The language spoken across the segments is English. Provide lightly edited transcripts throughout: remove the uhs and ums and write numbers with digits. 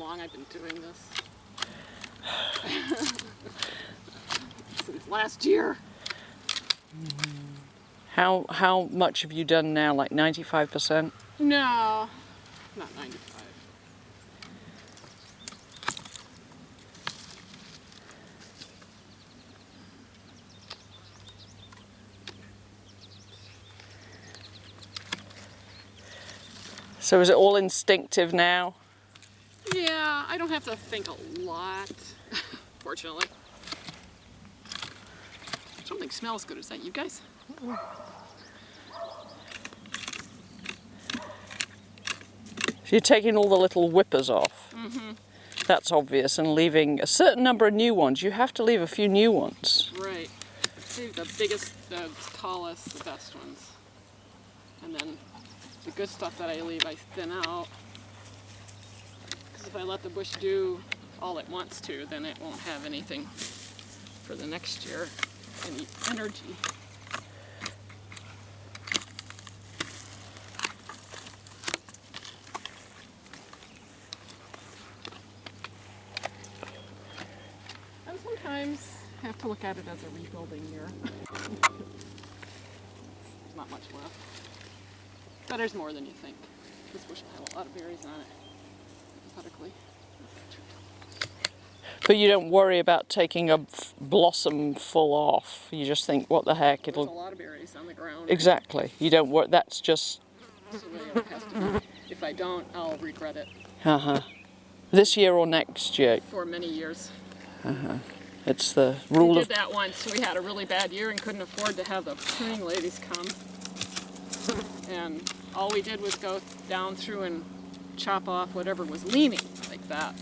long I've been doing this. Since last year. How much have you done now? Like 95%? No, not 95. So is it all instinctive now? Yeah, I don't have to think a lot, fortunately. Something smells good. Is that you guys? So you're taking all the little whippers off. Mm-hmm. That's obvious, and leaving a certain number of new ones. You have to leave a few new ones. Right. Save the biggest, the tallest, the best ones. And then the good stuff that I leave, I thin out. Because if I let the bush do all it wants to, then it won't have anything for the next year, any energy. And sometimes I have to look at it as a rebuilding year. There's not much left. But there's more than you think. This bush will have a lot of berries on it, hypothetically. But you don't worry about taking a blossom full off. You just think, what the heck, There's it'll... a lot of berries on the ground. Exactly. You don't worry, that's just... That's the way it has to be. If I don't, I'll regret it. Uh-huh. This year or next year? For many years. Uh-huh. It's the rule We of... did that once. We had a really bad year and couldn't afford to have the pruning ladies come. And all we did was go down through and chop off whatever was leaning, like that,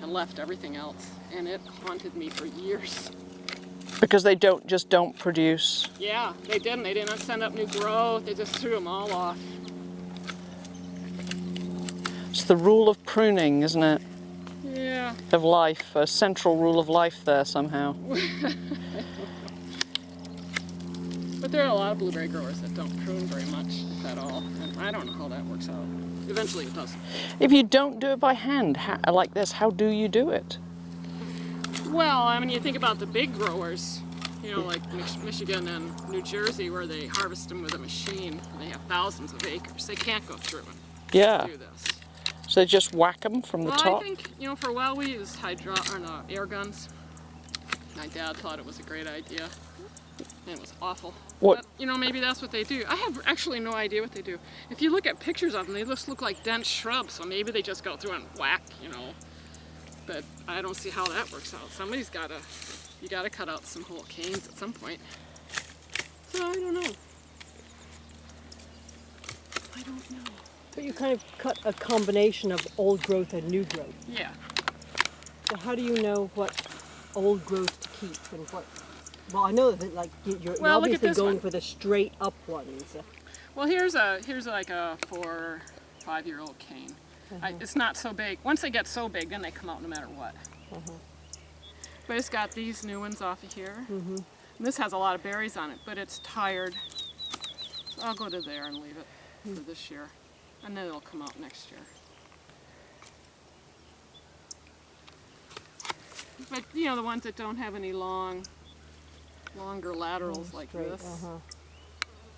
and left everything else. And it haunted me for years. Because they don't produce. Yeah, they didn't. They didn't send up new growth. They just threw them all off. It's the rule of pruning, isn't it? Yeah. Of life, a central rule of life there somehow. But there are a lot of blueberry growers that don't prune very much, if at all. And I don't know how that works out. Eventually it does. If you don't do it by hand, like this, how do you do it? Well, I mean, you think about the big growers, you know, like Michigan and New Jersey, where they harvest them with a machine. They have thousands of acres. They can't go through and do this. So they just whack them from the top? I think, you know, for a while we used air guns. My dad thought it was a great idea. And it was awful. What? But, you know, maybe that's what they do. I have actually no idea what they do. If you look at pictures of them, they just look like dense shrubs, so maybe they just go through and whack, you know. But I don't see how that works out. You gotta cut out some whole canes at some point. So I don't know. I don't know. So you kind of cut a combination of old growth and new growth. Yeah. So how do you know what old growth to keep and what? Well, I know that like you're obviously going for the straight up ones. Well, here's like a 4 or 5-year-old cane. It's not so big. Once they get so big, then they come out no matter what. But it's got these new ones off of here. And this has a lot of berries on it, but it's tired. So I'll go to there and leave it for this year. And then it'll come out next year. But, you know, the ones that don't have any longer laterals like this,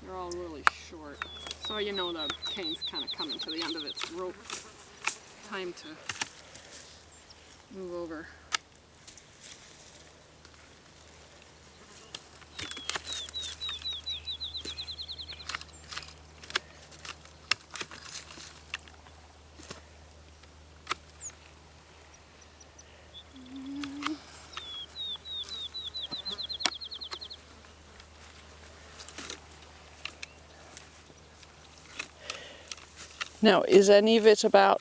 they're all really short. So you know the cane's kind of coming to the end of its rope. Time to move over. Now, is any of it about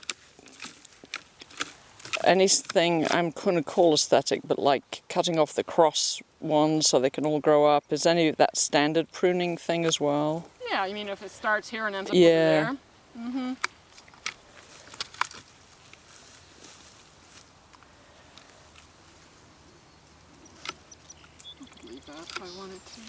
anything I'm going to call aesthetic, but like cutting off the cross ones so they can all grow up? Is any of that standard pruning thing as well? Yeah, you mean if it starts here and ends up over there? Mm-hmm. I could leave that if I wanted to.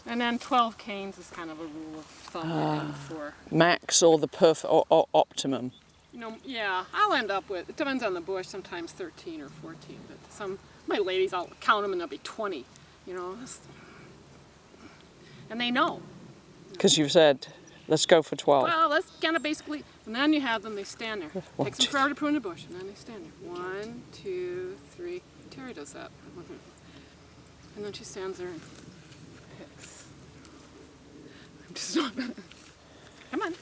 And then 12 canes is kind of a rule of thumb for max or the perfect or optimum. You know, yeah, I'll end up with, it depends on the bush, sometimes 13 or 14, but some, my ladies, I'll count them and there'll be 20, you know. And they know. Because you've said, let's go for 12. Well, that's kind of basically, and then you have them, they stand there. One, Takes them two, forever to prune the bush, and then they stand there. 1, 2, 3. Terry does that. And then she stands there and picks. I'm just not. Come on,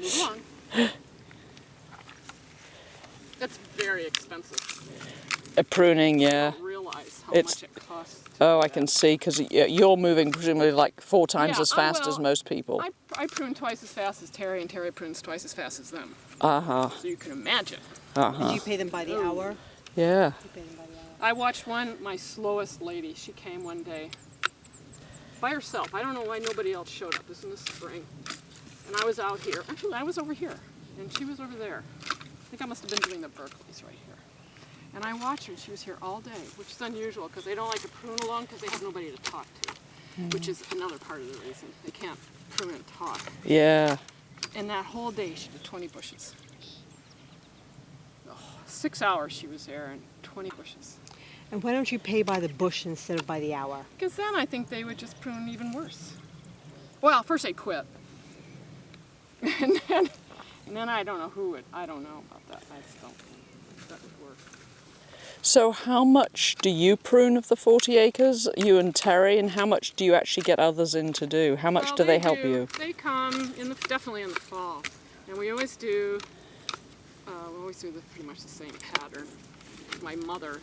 move along. It's very expensive. Pruning, yeah. I don't realize how It's- much it costs. Oh, I can see, because you're moving presumably like 4 times Yeah, as fast well, as most people. I prune twice as fast as Terry, and Terry prunes twice as fast as them. Uh-huh, So you can imagine. Do you pay them by the hour? yeah. You pay them by the hour. I watched my slowest lady. She came one day by herself. I don't know why nobody else showed up. This is in the spring. And I was out here. Actually, I was over here, and she was over there. I think I must have been doing the Berkeleys right here. And I watched her, and she was here all day, which is unusual because they don't like to prune alone because they have nobody to talk to, which is another part of the reason. They can't prune and talk. Yeah. And that whole day, she did 20 bushes. 6 hours she was there, and 20 bushes. And why don't you pay by the bush instead of by the hour? Because then I think they would just prune even worse. Well, first they'd quit. And then I don't know who would, I don't know about that. I just don't think that would work. So how much do you prune of the 40 acres, you and Terry, and how much do you actually get others in to do? How much Well, do they help you? They come definitely in the fall. And we always do pretty much the same pattern. My mother,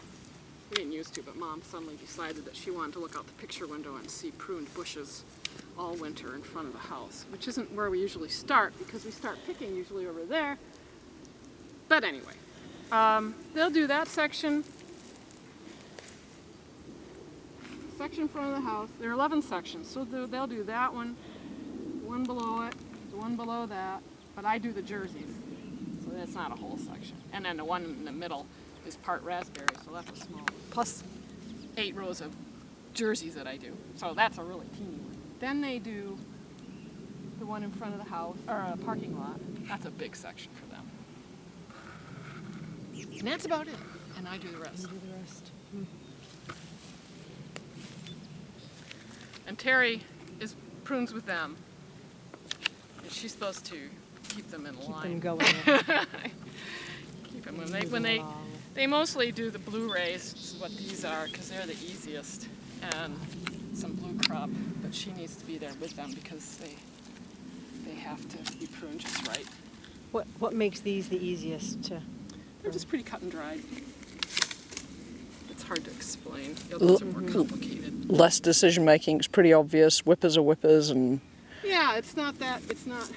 we didn't used to, but Mom suddenly decided that she wanted to look out the picture window and see pruned bushes all winter in front of the house, which isn't where we usually start because we start picking usually over there. But anyway, they'll do that section in front of the house. There are 11 sections, so they'll do that one below it, the one below that, but I do the jerseys, so that's not a whole section. And then the one in the middle is part raspberry, so that's a small one. Plus 8 rows of jerseys that I do, so that's a really teeny one. Then they do the one in front of the house, or a parking lot. That's a big section for them. And that's about it. And I do the rest. You do the rest. And Terry prunes with them. And she's supposed to keep them in Keep line. them going. Keep them they mostly do the Blu-rays, is what these are, because they're the easiest, and some blue crop. But she needs to be there with them because they have to be pruned just right. What makes these the easiest to? They're just pretty cut and dried. It's hard to explain. The others are more complicated. Less decision making, it's pretty obvious. Whippers are whippers, and Yeah, it's not that hard.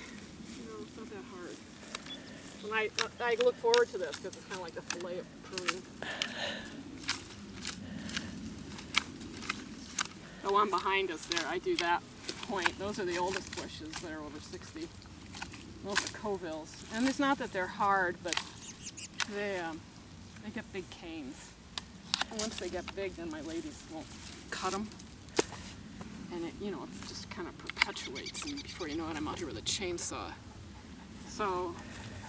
And I look forward to this because it's kind of like the fillet of pruning. The one behind us there, I do that point. Those are the oldest bushes that are over 60. Those are Covilles. And it's not that they're hard, but they get big canes. And once they get big, then my ladies won't cut them. And it just kind of perpetuates. And before you know it, I'm out here with a chainsaw. So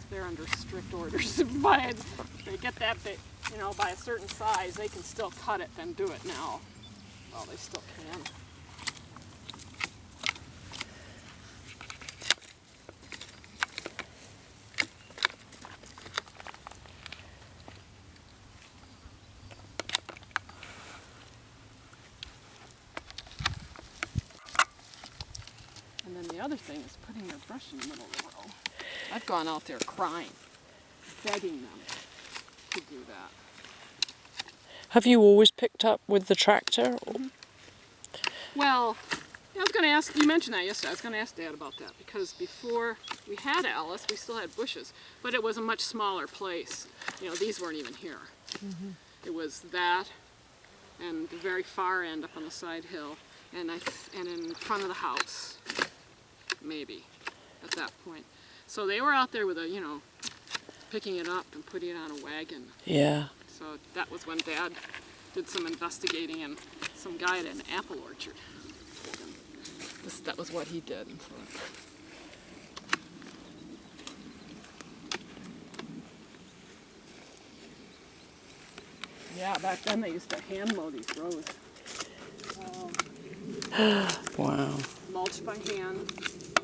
they're under strict orders. They get that big, by a certain size, they can still cut it, then do it now. Well, they still can. And then the other thing is putting your brush in the middle of the row. I've gone out there crying, begging them to do that. have you always picked up with the tractor? Well, I was going to ask, you mentioned that yesterday, I was going to ask Dad about that because before we had Alice, we still had bushes, but it was a much smaller place. These weren't even here. It was that and the very far end up on the side hill and in front of the house, maybe, at that point. So they were out there with picking it up and putting it on a wagon. Yeah. So that was when Dad did some investigating and some guy at an apple orchard told him that was what he did. Yeah, back then they used to hand mow these rows. Wow. Mulch by hand.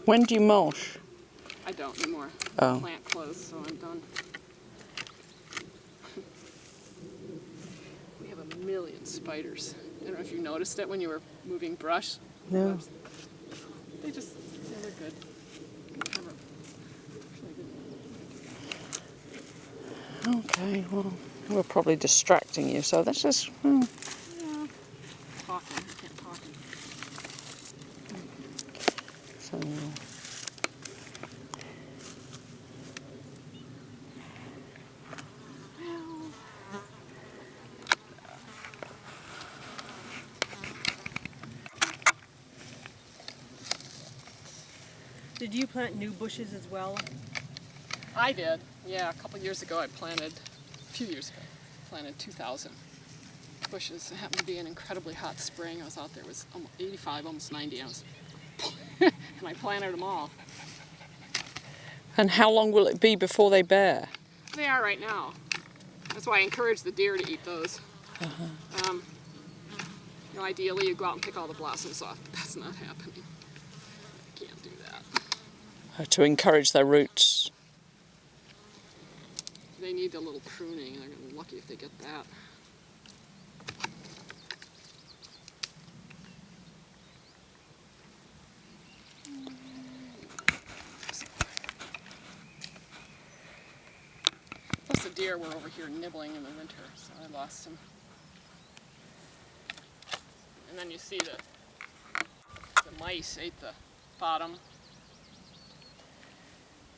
When do you mulch? I don't anymore. Oh. Plant closed, so I'm done. We have a million spiders. I don't know if you noticed it when you were moving brush. No. They're good. Okay, well, we're probably distracting you, so this is... Yeah. Talking. Can't talk. So, Did you plant new bushes as well? I did. Yeah, a couple years ago a few years ago, planted 2,000 bushes. It happened to be an incredibly hot spring. I was out there, it was almost 85, almost 90. And I planted them all. and how long will it be before they bear? They are right now. That's why I encourage the deer to eat those. Ideally you go out and pick all the blossoms off, but that's not happening. Can't do that. To encourage their roots. They need a little pruning. They're going to be lucky if they get that. Plus the deer were over here nibbling in the winter, so I lost them. And then you see the mice ate the bottom.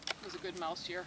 It was a good mouse year.